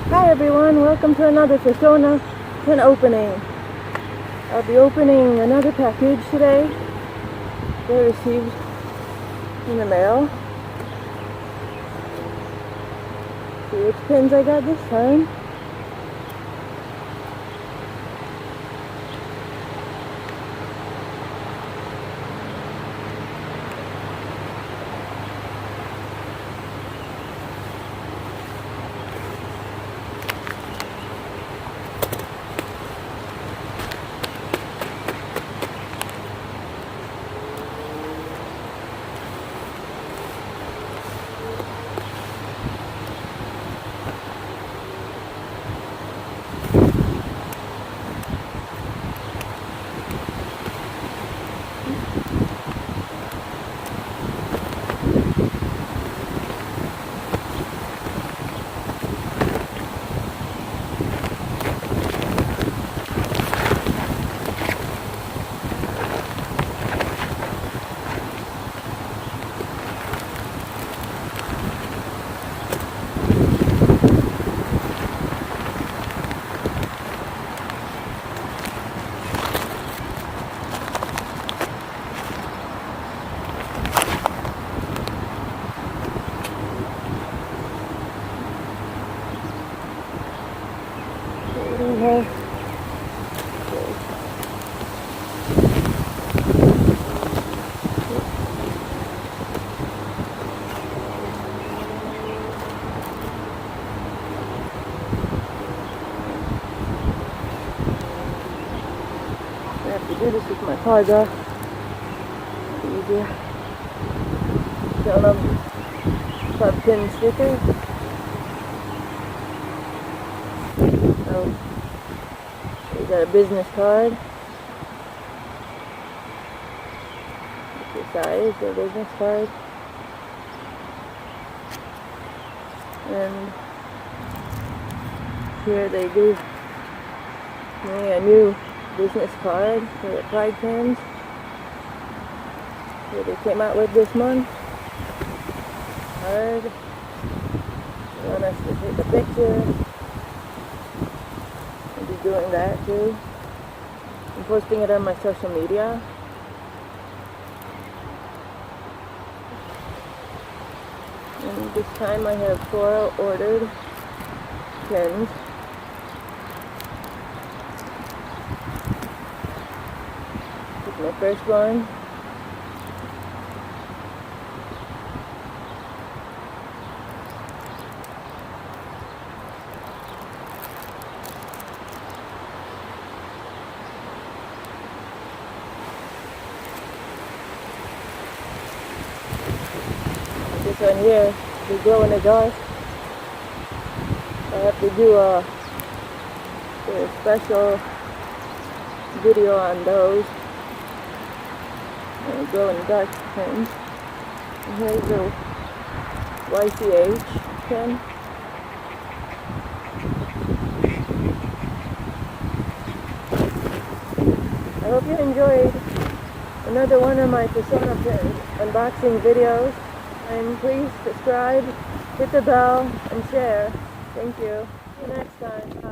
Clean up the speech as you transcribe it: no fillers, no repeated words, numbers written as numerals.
Hi everyone, welcome to another Persona 10 opening. I'll be opening another package today that I received in the mail. See which pins I got this time. I have to do this with my cards off. It's easier. Got a club pin sticker. Oh, you got a business card. Your size, their business card. And here they give me a new business card for the pride pins that they came out with this month. Card. They want us to take a picture. I'll be doing that too. I'm posting it on my social media. And this time I have 4 ordered pins. This is my first one. This one here, they glow in the dark. I have to do a special video on those. Glow in the dark pins. And here's the YCH pin. I hope you enjoyed another one of my Persona pin unboxing videos. And please subscribe, hit the bell, and share. Thank you. See you next time.